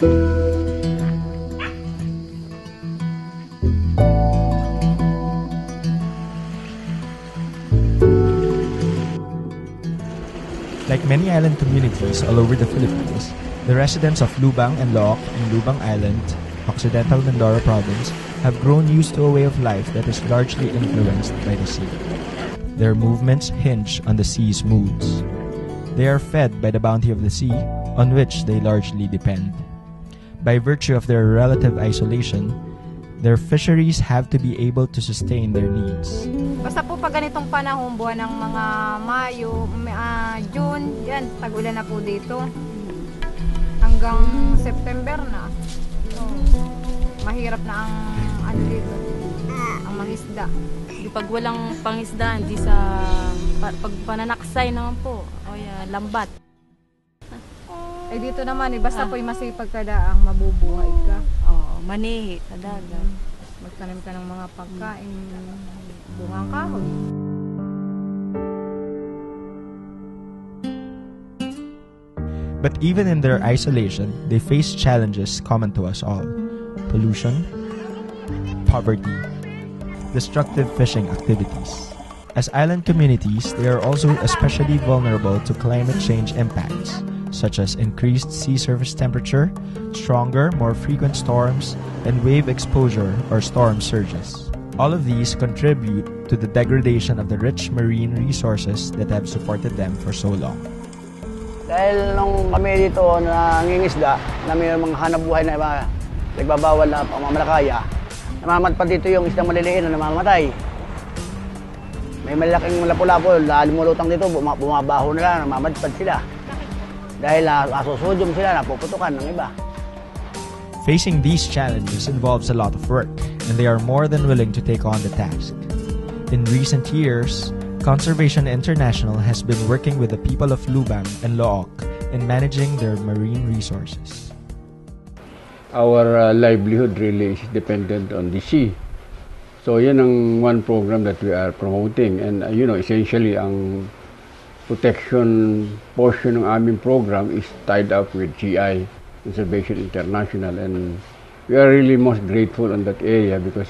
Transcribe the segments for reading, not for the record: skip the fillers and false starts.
Like many island communities all over the Philippines, the residents of Lubang and Looc in Lubang Island, Occidental Mindoro Province, have grown used to a way of life that is largely influenced by the sea. Their movements hinge on the sea's moods. They are fed by the bounty of the sea, on which they largely depend. By virtue of their relative isolation, their fisheries have to be able to sustain their needs. Basta po pag ganitong panahon, buwan ng mga Mayo, June, yan, tag-ulan na po dito. Hanggang September na. So, mahirap na ang dito, ang mangisda. Pag walang pangisda, hindi sa pag pananaksay naman po, o lambat. Eh dito naman, basta po'y masipag ka daang mabubuhay ka. Oo, manihi sa dagat. Magtanim ka ng mga pagkain, bungang kahoy. But even in their isolation, they face challenges common to us all. Pollution, poverty, destructive fishing activities. As island communities, they are also especially vulnerable to climate change impacts, such as increased sea surface temperature, stronger, more frequent storms, and wave exposure or storm surges. All of these contribute to the degradation of the rich marine resources that have supported them for so long. Dahil nung kami dito nangingisda, na may mga hanapbuhay na nagbabawal na pamamalakaya, namamatpad dito yung isdang maliliit na namamatay. May malaking lapu-lapu, lumulutang dito, bumabaho na lang, namamatpad sila. Dahil asusodium sila, napuputukan ng iba. Facing these challenges involves a lot of work, and they are more than willing to take on the task. In recent years, Conservation International has been working with the people of Lubang and Looc in managing their marine resources. Our livelihood really is dependent on the sea. So yan ang one program that we are promoting, and essentially ang protection portion ng aming program is tied up with GI, Conservation International, and we are really most grateful on that area because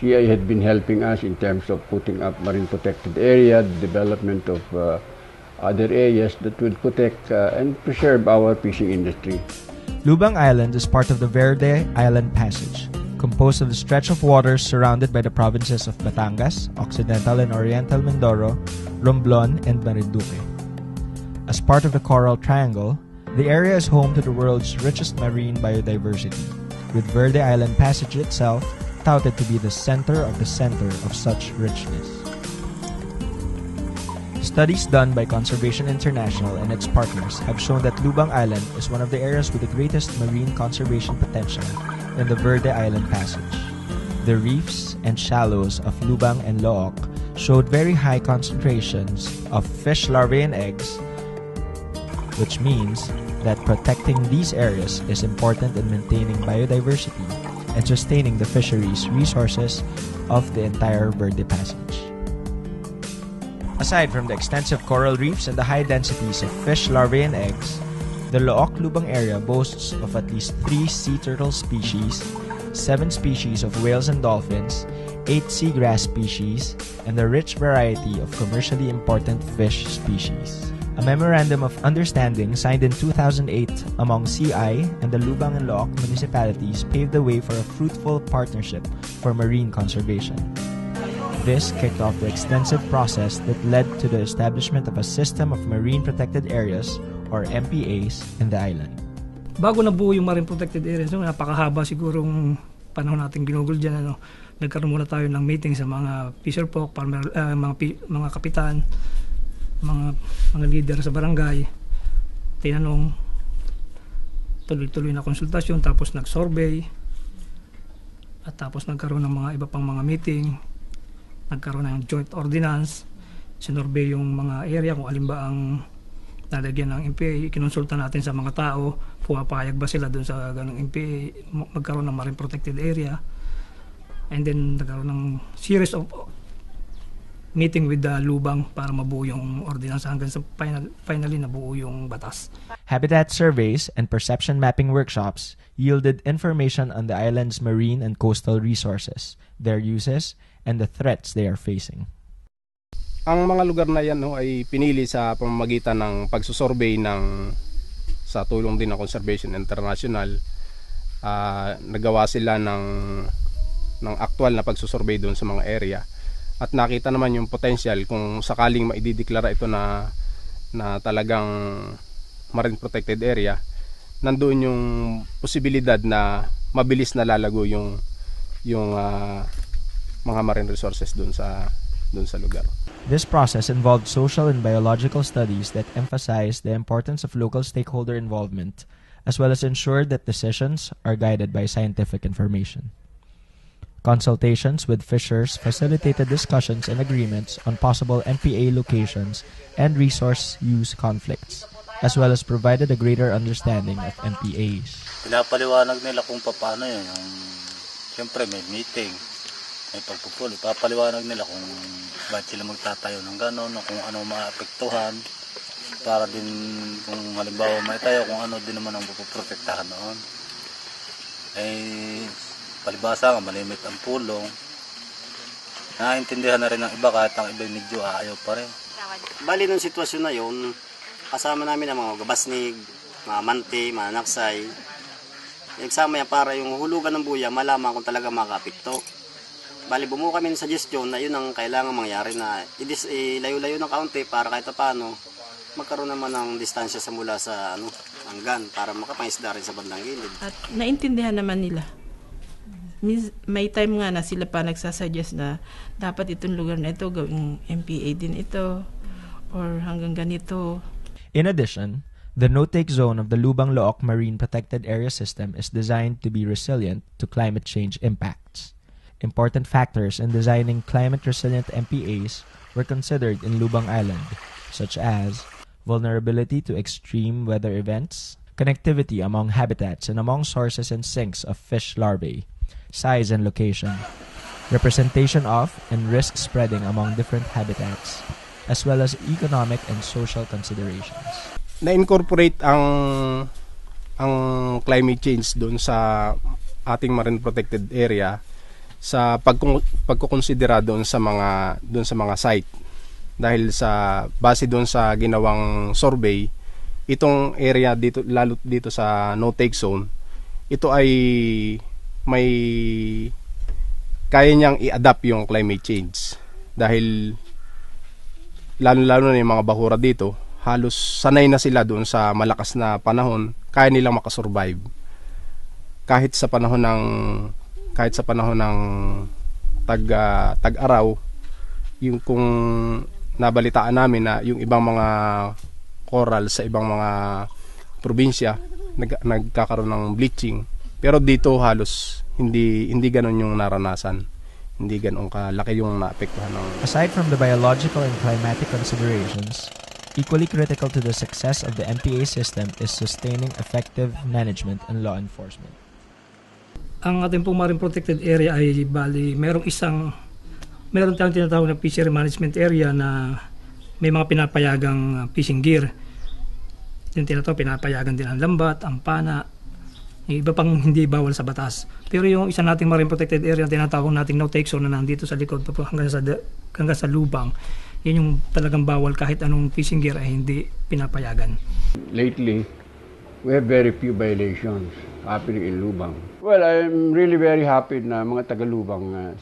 GI had been helping us in terms of putting up marine protected area, development of other areas that will protect and preserve our fishing industry. Lubang Island is part of the Verde Island Passage, composed of a stretch of waters surrounded by the provinces of Batangas, Occidental and Oriental Mindoro, Romblon, and Marinduque. As part of the Coral Triangle, the area is home to the world's richest marine biodiversity, with Verde Island Passage itself touted to be the center of such richness. Studies done by Conservation International and its partners have shown that Lubang Island is one of the areas with the greatest marine conservation potential in the Verde Island Passage. The reefs and shallows of Lubang and Looc showed very high concentrations of fish larvae and eggs, which means that protecting these areas is important in maintaining biodiversity and sustaining the fisheries resources of the entire Verde Passage. Aside from the extensive coral reefs and the high densities of fish larvae and eggs, the Looc-Lubang area boasts of at least 3 sea turtle species, 7 species of whales and dolphins, 8 seagrass species, and a rich variety of commercially important fish species. A memorandum of understanding signed in 2008 among CI and the Lubang and Looc municipalities paved the way for a fruitful partnership for marine conservation. This kicked off the extensive process that led to the establishment of a system of marine protected areas or MPAs in the island. Bago nabuo yung marine protected areas, napakahaba sigurong panahon natin ginugol dyan. Nagkaroon muna tayo ng meeting sa mga fisher folk, mga kapitan, mga leader sa barangay. Tinanong, tuloy-tuloy na konsultasyon, tapos nag-survey, at tapos nagkaroon ng mga iba pang mga meeting. Nagkaroon ng joint ordinance, sinurvey yung mga area kung alin ba ang lalagyan ng MPA, kinonsulta natin sa mga tao, pumapayag ba sila dun sa ganung MPA, magkaroon ng marine protected area, and then nagkaroon ng series of meeting with the Lubang para mabuo yung ordinansa hanggang sa finally nabuo yung batas. Habitat surveys and perception mapping workshops yielded information on the island's marine and coastal resources, their uses, and the threats they are facing. Ang mga lugar na yan ay pinili sa pamamagitan ng pagsusurvey sa tulong din ng Conservation International. Nagawa sila ng actual na pagsusurvey doon sa mga area. At nakita naman yung potential kung sakaling maidideklara ito na talagang marine protected area, nandoon yung posibilidad na mabilis na lalago yung mga marine resources doon sa lugar. This process involved social and biological studies that emphasized the importance of local stakeholder involvement, as well as ensured that decisions are guided by scientific information. Consultations with fishers facilitated discussions and agreements on possible MPA locations and resource use conflicts, as well as provided a greater understanding of MPAs. Pinapaliwanag nila kung paano yun. Siyempre may meeting, may pagpupuli. Papaliwanag nila kung bakit sila magtatayo ng gano'n, kung ano maapektuhan, para din kung halimbawa may tayo, kung ano din naman ang puprotektahan noon. Palibasa nga, malimit ang pulong. Naintindihan na rin ng iba kahit ang iba medyo ayaw pa rin. Bali nung sitwasyon na yun, kasama namin ang mga gabasnig, mga mante, mga naksay. Nagsama yan para yung hulugan ng buya malaman kung talaga makapikto. Bali bumuo kami ng suggestion na yun ang kailangan mangyari na ilayo-layo ng kaunti para kahit paano magkaroon naman ng distansya sa mula sa hanggan para makapangisda rin sa bandang gilid. At naintindihan naman nila. May time nga na sila pa nagsasuggest na dapat itong lugar na ito gawing MPA din ito or hanggang ganito. In addition, the no-take zone of the Lubang-Looc Marine Protected Area System is designed to be resilient to climate change impacts. Important factors in designing climate-resilient MPAs were considered in Lubang Island, such as vulnerability to extreme weather events, connectivity among habitats and among sources and sinks of fish larvae, size and location, representation of and risk spreading among different habitats, as well as economic and social considerations. Na-incorporate ang climate change doon sa ating marine protected area sa pagkukonsidera doon sa mga site. Dahil sa base doon sa ginawang survey, itong area dito, lalo dito sa no-take zone, ito ay may kaya niyang i-adapt yung climate change. Dahil lalo-lalo na yung mga bahura dito, halos sanay na sila doon sa malakas na panahon, kaya nilang makasurvive. Kahit sa panahon ng tag-araw, yung kung nabalitaan namin na yung ibang mga coral sa ibang mga probinsya nagkakaroon ng bleaching, pero dito halos hindi ganoon yung naranasan, hindi ganoon kalaki yung naapektuhan ng. Aside from the biological and climatic considerations, equally critical to the success of the MPA system is sustaining effective management and law enforcement. Ang ating pong marine protected area ay bali meron tayong tinatawag na fishery management area na may mga pinapayagang fishing gear. Yung tinatawag pinapayagan din ang lambat, ang pana, yung iba pang hindi bawal sa batas. Pero yung isa nating marine protected area na tinatawag nating no-take zone na nandito sa likod hanggang sa lubang, yun yung talagang bawal kahit anong fishing gear ay hindi pinapayagan. Lately, we have very few violations happening in Lubang. Well, I'm really very happy na mga taga-Lubang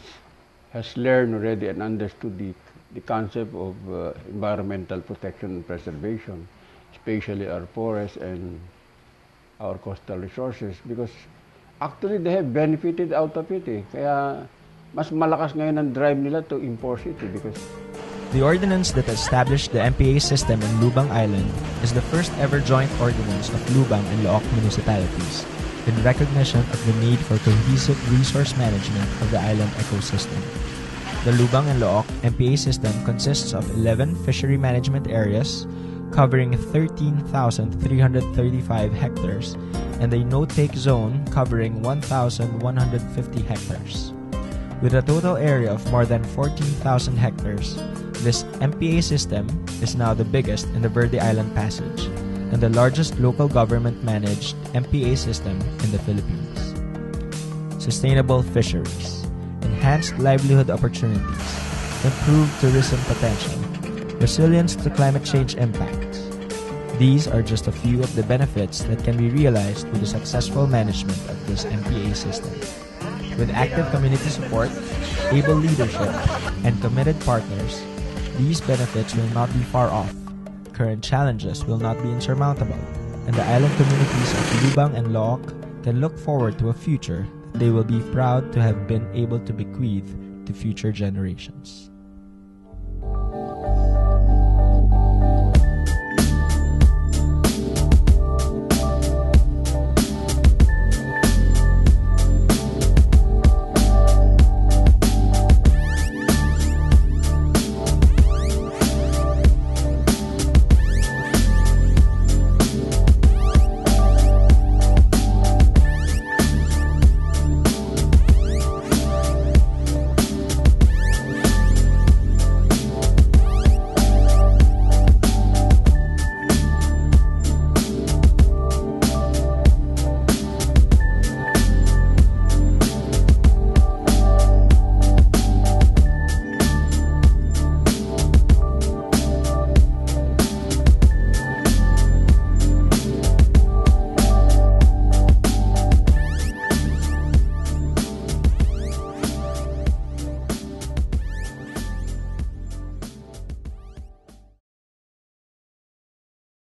has learned already and understood the concept of environmental protection and preservation, especially our forests and our coastal resources, because actually they have benefited out of it. Kaya mas malakas ngayon ang drive nila to enforce it because the ordinance that established the MPA system in Lubang Island is the first ever joint ordinance of Lubang and Looc municipalities in recognition of the need for cohesive resource management of the island ecosystem. The Lubang and Looc MPA system consists of 11 fishery management areas covering 13,335 hectares and a no-take zone covering 1,150 hectares. With a total area of more than 14,000 hectares, This MPA system is now the biggest in the Verde Island Passage and the largest local government-managed MPA system in the Philippines. Sustainable fisheries, enhanced livelihood opportunities, improved tourism potential, resilience to climate change impacts. These are just a few of the benefits that can be realized with the successful management of this MPA system. With active community support, able leadership, and committed partners, these benefits will not be far off. Current challenges will not be insurmountable, and the island communities of Lubang and Look can look forward to a future that they will be proud to have been able to bequeath to future generations.